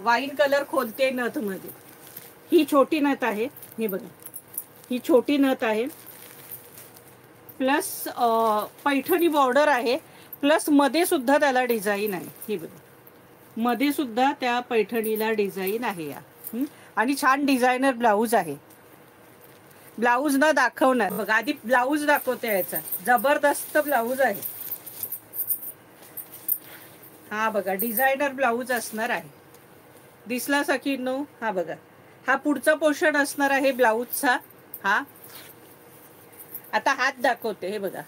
Wine colour खोलते नथ मध्ये. ही छोटी नथ आहे, हे बघा ही छोटी नथ आहे, प्लस पैठणी बॉर्डर आहे, प्लस मध्ये सुद्धा त्याला डिझाईन आहे. हे बघा मध्ये सुद्धा त्या पैठणीला डिझाईन आहे या. आणि छान डिझायनर ब्लाऊज आहे. ब्लाऊज न दाखवणार बघा, आधी ब्लाऊज दाखवते याचा. जबरदस्त ब्लाऊज आहे हा. बघा डिझायनर ब्लाऊज असणार आहे. दिसला सखींनो? हा बघा, हा पुढचा पोर्शन असणार आहे ब्लाऊजचा हा. आता हात दाखवते. हे बघा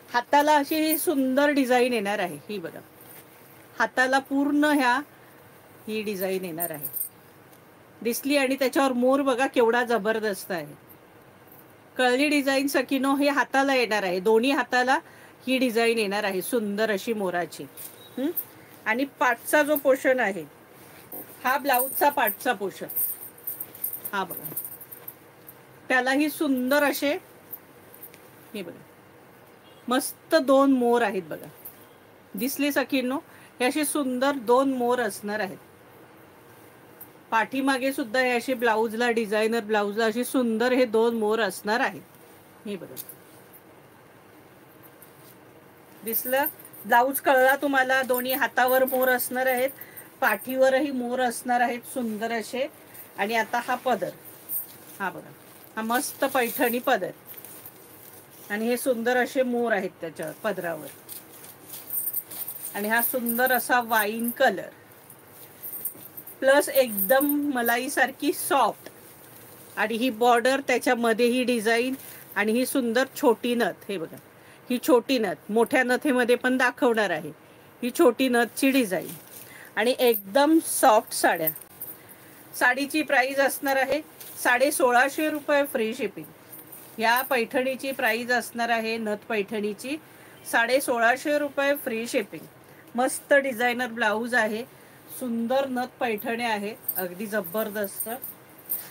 हाताला अशी सुंदर डिझाईन येणार आहे. ही बघा हाताला पूर्ण ही डिझाईन येणार आहे. दिसली? आणि त्याच्यावर मोर बघा केवढा जबरदस्त आहे. कळली डिझाईन सखीनो? हे हाताला येणार आहे, दोन्ही हाताला ही डिझाईन येणार आहे सुंदर अशी मोराची. आणि पाठचा जो पोर्शन आहे हा ब्लाऊजचा पाठचा पोर्शन हा बघा, त्यालाही सुंदर असे हे बघा मस्त 2 मोर आहेत बघा. दिसले सखींनो? हे असे सुंदर 2 मोर असणार आहेत. पाठीमागे सुद्धा हे असे ब्लाऊजला डिझायनर ब्लाऊजला असे सुंदर हे 2 मोर असणार आहेत. हे बघा दिसलं? ब्लाऊज कळला तुम्हाला? दोन्ही हातावर मोर असणार आहेत, पाठीवरही मोर असणार आहेत सुंदर असे. आणि आता हा पदर हा बघा, हा मस्त पैठणी पदर आणि हे सुंदर असे मोर आहेत त्याच्या पदरावर. आणि हा सुंदर असा वाईन कलर प्लस एकदम मलाई सारखी सॉफ्ट. आणि ही बॉर्डर, त्याच्यामध्ये ही डिझाईन आणि ही सुंदर छोटी नथ. हे बघा ही छोटी नथ, मोठ्या नथीमध्ये पण दाखवणार आहे. ही छोटी नथची डिझाईन आणि एकदम सॉफ्ट साड्या. साडीची प्राइस असणार आहे 1650 रुपये फ्री शिपिंग. या पैठणीची प्राइस असणार आहे नथ पैठणीची 1650 रुपये फ्री शिपिंग. मस्त डिझायनर ब्लाऊज आहे, सुंदर नथ पैठणी आहे, अगदी जबरदस्त.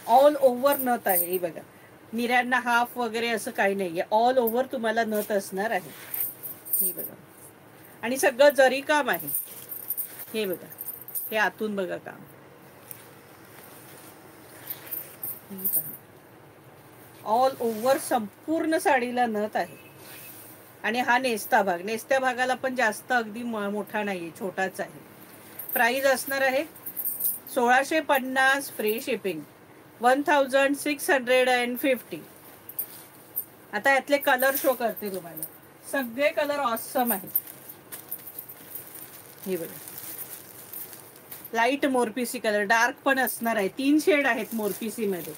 ऑल ओव्हर नथ आहे. ही बघा निऱ्यांना हाफ वगैरे असं काही नाहीये, ऑल ओव्हर तुम्हाला नथ असणार आहे. ही बघा आणि सगळं जरी काम आहे. हे बघा हे आतून बघा काम, ऑल ओव्हर संपूर्ण साडीला नथ आहे. आणि हा नेस्ता भाग, नेस्त्या भागाला पण जास्त अगदी मोठा नाहीये, छोटाच आहे. प्राइस असणार आहे 1650 फ्री शिपिंग 1650. आता यातले कलर शो करते तुम्हाला. सगळे कलर ऑसम आहेत. हे बघा लाईट मोरपिसी कलर, डार्क पण असणार आहे, 3 शेड आहेत मोरपिसी मध्ये.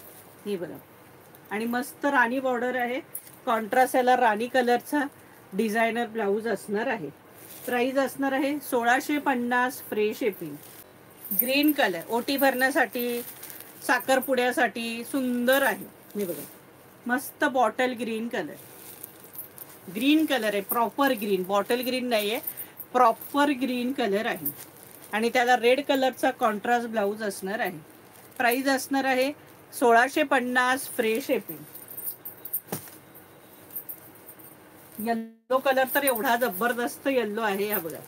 हे बघा आणि मस्त राणी बॉर्डर आहे, कॉन्ट्रास्ट याला राणी कलरचा डिझायनर ब्लाऊज असणार आहे. प्राइस असणार आहे 1650 फ्री शिपिंग. ग्रीन कलर ओटी भरण्यासाठी, साखरपुड्यासाठी सुंदर आहे. हे बघा मस्त bottle green colour. Green colour आहे, प्रॉपर ग्रीन, बॉटल ग्रीन नाहीये, प्रॉपर ग्रीन कलर आहे. आणि त्याला रेड कलरचा कॉन्ट्रास्ट ब्लाऊज असणार आहे. प्राइस असणार आहे 1650 फ्री शिपिंग. येल्लो कलर तर एवढा जबरदस्त येल्लो आहे. हा बघा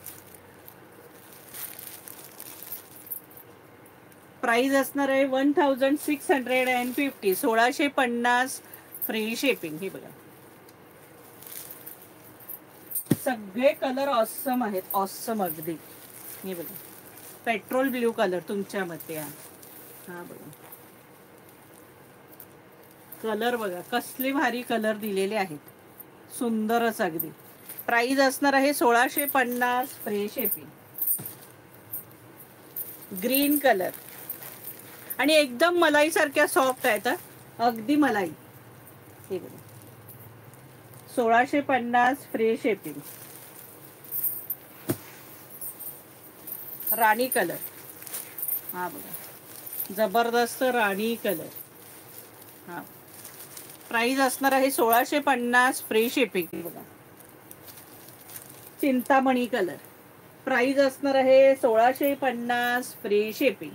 प्राइस असणार आहे 1650 1650 फ्री शिपिंग. हे बघा सगळे कलर ऑसम आहेत, ऑसम अगदी. हे बघा पेट्रोल ब्ल्यू कलर तुमच्या मध्ये हा बघा कलर बघा कसले भारी कलर दिलेले आहेत, सुंदरच अगदी. प्राइस असणार आहे 1650 फ्री शिपिंग. ग्रीन कलर आणि एकदम मलाई सारख्या सॉफ्ट आहेत, अगदी मलाई. हे बघा 1650 फ्री शिपिंग. राणी कलर हा बघा जबरदस्त राणी कलर हा. प्राइस असणार आहे 1650 फ्री शिपिंग. बघा चिंतामणी कलर, प्राइस असणार आहे 1650 फ्री शिपिंग.